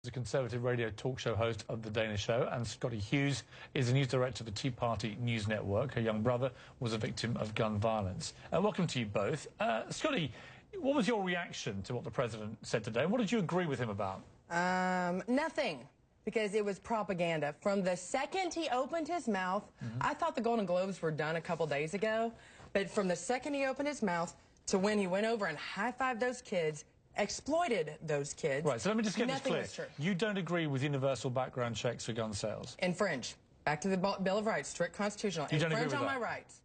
The Conservative radio talk show host of The Dana Show, and Scottie Hughes is the news director of the Tea Party News Network. Her young brother was a victim of gun violence. Welcome to you both. Scottie, what was your reaction to what the president said today, and what did you agree with him about? Nothing, because it was propaganda. From the second he opened his mouth, I thought the Golden Globes were done a couple days ago, but from the second he opened his mouth to when he went over and high-fived those kids, exploited those kids. Right, so let me just get this clear. Was true. You don't agree with universal background checks for gun sales? Infringe. Back to the Bill of Rights, strict constitutional. You don't agree Infringe with on that? my rights.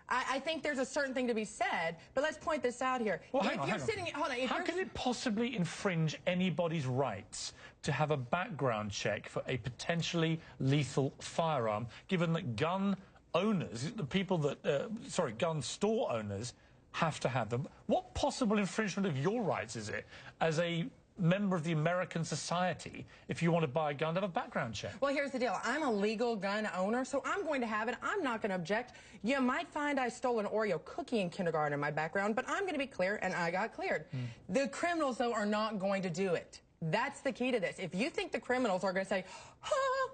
I think there's a certain thing to be said, but let's point this out here. Well, hang on. How can it possibly infringe anybody's rights to have a background check for a potentially lethal firearm, given that gun owners, the people that, gun store owners, have to have them? What possible infringement of your rights is it as a member of the American society if you want to buy a gun to have a background check? Well, here's the deal. I'm a legal gun owner, so I'm going to have it. I'm not going to object. You might find I stole an Oreo cookie in kindergarten in my background, but I'm going to be clear, and I got cleared. The criminals, though, are not going to do it. That's the key to this. If you think the criminals are going to say,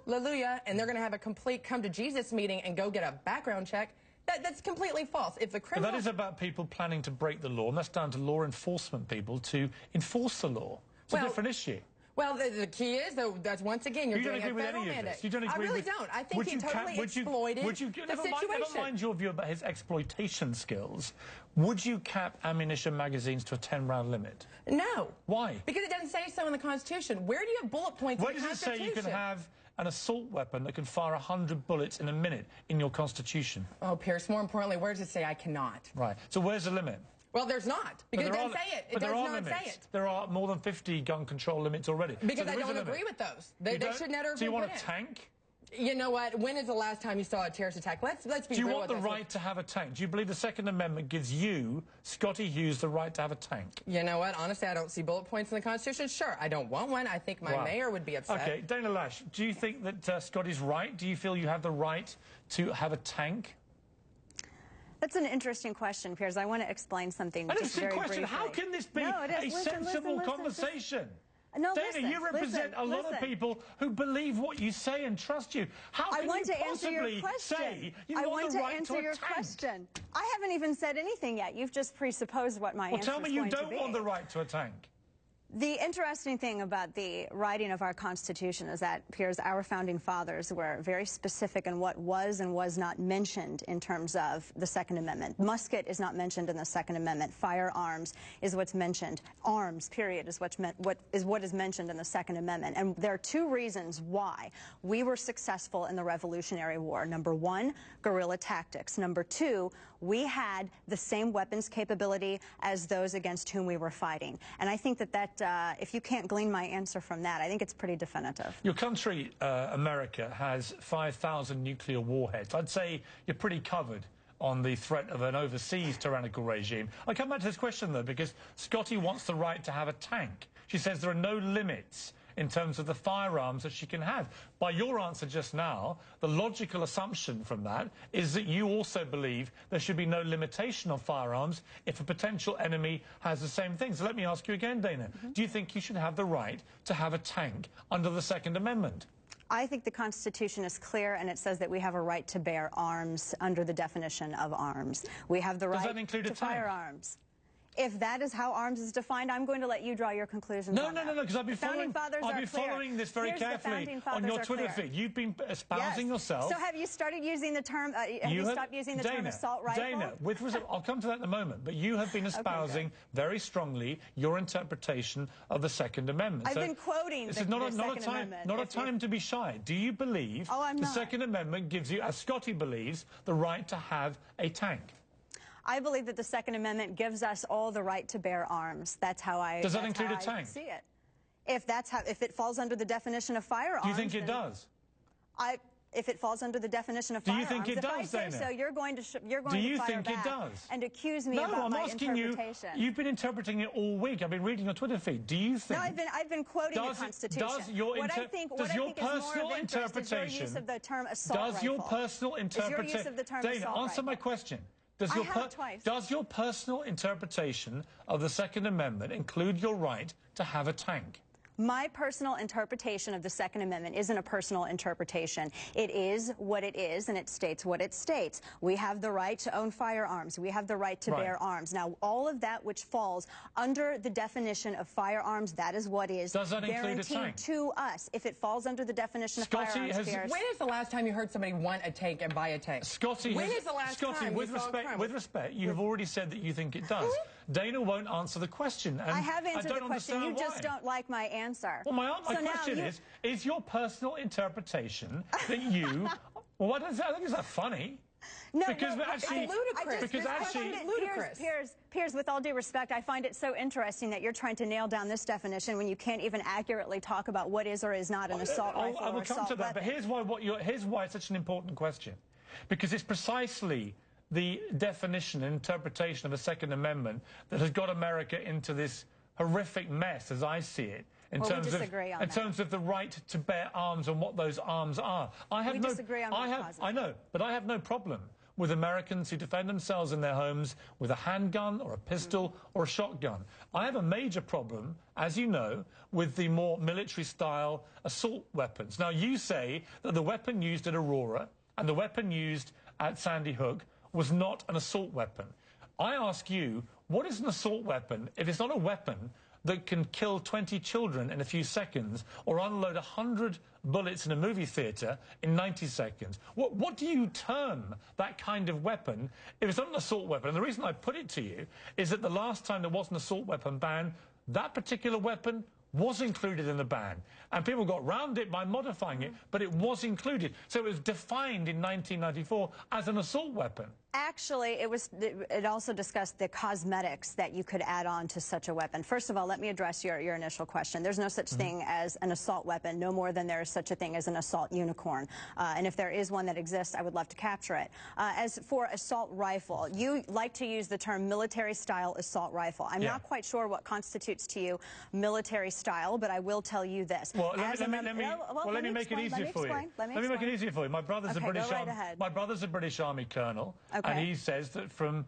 hallelujah, and they're going to have a complete come-to-Jesus meeting and go get a background check, that's completely false. If the criminal... But that is about people planning to break the law, and that's down to law enforcement people to enforce the law. It's a different issue. Well, the key is, though, that's once again, you're doing a federal mandate. You don't agree I really with... don't. I think he totally exploited the situation. Never mind your view about his exploitation skills. Would you cap ammunition magazines to a 10-round limit? No. Why? Because it doesn't say so in the Constitution. Where do you have bullet points in the Constitution? Where does it say you can have an assault weapon that can fire 100 bullets in a minute in your Constitution? Oh, Piers, more importantly, where does it say I cannot? Right. So where's the limit? Well, there's not, because it doesn't say it. It does not say it. There are more than 50 gun control limits already. Because I don't agree with those. They should never be put in. So you want a tank? You know what? When is the last time you saw a terrorist attack? Let's be real with this. Do you want the right to have a tank? Do you believe the Second Amendment gives you, Scottie Hughes, the right to have a tank? You know what? Honestly, I don't see bullet points in the Constitution. Sure, I don't want one. I think my mayor would be upset. Okay, Dana Loesch, do you think that Scottie's right? Do you feel you have the right to have a tank? That's an interesting question, Piers. I want to explain something just very briefly. How can this be a sensible conversation? No, Dana, you represent a lot of people who believe what you say and trust you. How can you possibly say you want the right to a tank? I haven't even said anything yet. You've just presupposed what my answer is going to be. Well, tell me you don't want the right to a tank. The interesting thing about the writing of our Constitution is that, Piers, our founding fathers were very specific in what was and was not mentioned in terms of the Second Amendment. Musket is not mentioned in the Second Amendment. Firearms is what's mentioned. Arms, period, is what is mentioned in the Second Amendment. And there are two reasons why we were successful in the Revolutionary War. Number one, guerrilla tactics. Number two, we had the same weapons capability as those against whom we were fighting. And I think that if you can't glean my answer from that, I think it's pretty definitive. Your country, America, has 5,000 nuclear warheads. I'd say you're pretty covered on the threat of an overseas tyrannical regime. I come back to this question, though, because Scottie wants the right to have a tank. She says there are no limits in terms of the firearms that she can have. By your answer just now, the logical assumption from that is that you also believe there should be no limitation on firearms if a potential enemy has the same thing. So let me ask you again, Dana. Do you think you should have the right to have a tank under the Second Amendment? I think the Constitution is clear, and it says that we have a right to bear arms under the definition of arms. We have the right to firearms. If that is how arms is defined, I'm going to let you draw your conclusions on that. No, because I've been following this very carefully on your Twitter feed. You've been espousing yourself. So have you started using the term, have you stopped using the term assault rifle? Dana, I'll come to that in a moment, but you have been espousing very strongly your interpretation of the Second Amendment. I've been quoting the Second Amendment. Not a time to be shy. Do you believe the Second Amendment gives you, as Scottie believes, the right to have a tank? I believe that the Second Amendment gives us all the right to bear arms. That's how I Does that include a tank? See it. If it falls under the definition of firearms. Do you think it does? If it falls under the definition of firearms. Do you think it does, Dana? If I say so, you're going to fire back and accuse me about my interpretation. No, I'm asking you. You've been interpreting it all week. I've been reading your Twitter feed. Do you think? No, I've been quoting the Constitution. What I think is more of interest is your use of the term assault rifle. Does your personal interpretation? Dana, answer my question. Does your personal interpretation of the Second Amendment include your right to have a tank? My personal interpretation of the Second Amendment isn't a personal interpretation. It is what it is, and it states what it states. We have the right to own firearms. We have the right to bear arms. Now, all of that which falls under the definition of firearms, that is what is guaranteed to us. If it falls under the definition of firearms, Piers. When is the last time you heard somebody want a tank and buy a tank? Scottie, when is the last time with respect, you have already said that you think it does. Dana won't answer the question. And I have answered the question. You just don't like my answer. Well, my question is your personal interpretation that you... Well, I think is that funny? No, because actually, ludicrous. Piers, with all due respect, I find it so interesting that you're trying to nail down this definition when you can't even accurately talk about what is or is not an assault rifle I will come to that, but here's why it's such an important question. Because it's precisely the definition and interpretation of the Second Amendment that has got America into this horrific mess, as I see it, in terms of the right to bear arms and what those arms are. I know, but I have no problem with Americans who defend themselves in their homes with a handgun or a pistol or a shotgun. I have a major problem, as you know, with the more military-style assault weapons. Now, you say that the weapon used at Aurora and the weapon used at Sandy Hook was not an assault weapon. I ask you, what is an assault weapon if it's not a weapon that can kill 20 children in a few seconds or unload 100 bullets in a movie theatre in 90 seconds? What do you term that kind of weapon if it's not an assault weapon? And the reason I put it to you is that the last time there was an assault weapon ban, that particular weapon was included in the ban. And people got round it by modifying it, but it was included. So it was defined in 1994 as an assault weapon. Actually, it also discussed the cosmetics that you could add on to such a weapon. First of all, let me address your initial question. There's no such thing as an assault weapon, no more than there is such a thing as an assault unicorn. And if there is one that exists, I would love to capture it. As for assault rifle, you like to use the term military-style assault rifle. I'm not quite sure what constitutes to you military style, but I will tell you this. Well, let me make it easier for you. Let me make it easier for you. My brother's a British Army colonel. And he says that from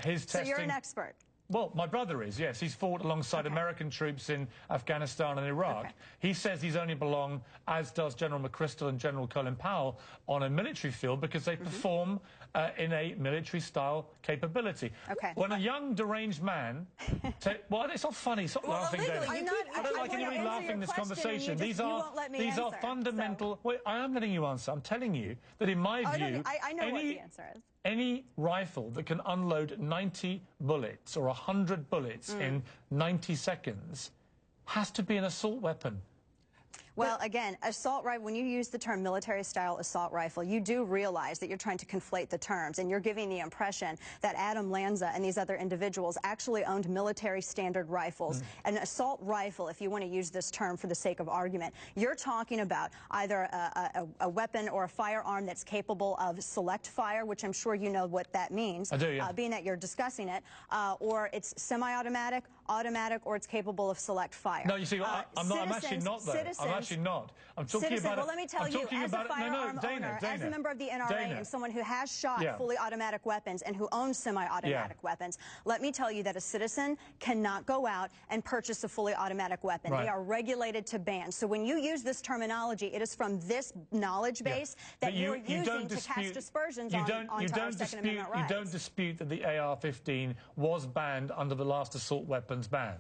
his testing... So you're an expert? Well, my brother is, yes. He's fought alongside American troops in Afghanistan and Iraq. He says he's only belonged, as does General McChrystal and General Colin Powell, on a military field because they perform in a military-style capability. When a young, deranged man... well, it's not funny. Stop laughing, David. I don't like anybody laughing in this conversation. These are fundamental... Wait, I am letting you answer. I'm telling you that in my view... I know what the answer is. Any rifle that can unload 90 bullets or 100 bullets in 90 seconds has to be an assault weapon. Well, again, assault rifle, when you use the term military-style assault rifle, you do realize that you're trying to conflate the terms, and you're giving the impression that Adam Lanza and these other individuals actually owned military standard rifles. An assault rifle, if you want to use this term for the sake of argument, you're talking about either a weapon or a firearm that's capable of select fire, which I'm sure you know what that means, I do, yeah. Being that you're discussing it, or it's semi-automatic, automatic, or it's capable of select fire. No, you see, I'm actually not, though. I'm actually not. I'm talking about... Well, let me tell you, as a firearm owner, as a member of the NRA, and someone who has shot fully automatic weapons and who owns semi-automatic weapons, let me tell you that a citizen cannot go out and purchase a fully automatic weapon. They are regulated to ban. So when you use this terminology, it is from this knowledge base that you're using to cast aspersions onto our Second Amendment rights. You don't dispute that the AR-15 was banned under the last assault weapons ban.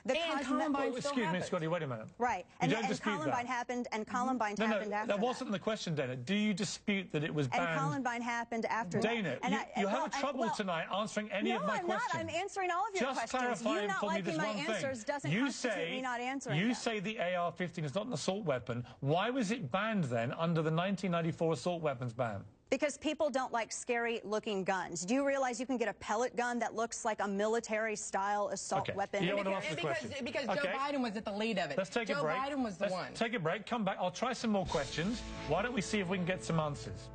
Excuse me, Scottie, wait a minute. Right. And Columbine happened, and Columbine happened after that. Wasn't the question, Dana. Do you dispute that it was banned? And Columbine happened after Dana, that. you have trouble tonight answering any of my questions. No, I'm not. I'm answering all of your questions. Just clarifying for me this one thing. You not liking my answers doesn't constitute me not answering You say the AR-15 is not an assault weapon. Why was it banned then under the 1994 assault weapons ban? Because people don't like scary-looking guns. Do you realize you can get a pellet gun that looks like a military-style assault weapon? You don't want to ask the question. Because Joe Biden was at the lead of it. Let's take a break. Joe Biden was the one. Let's take a break. Come back. I'll try some more questions. Why don't we see if we can get some answers?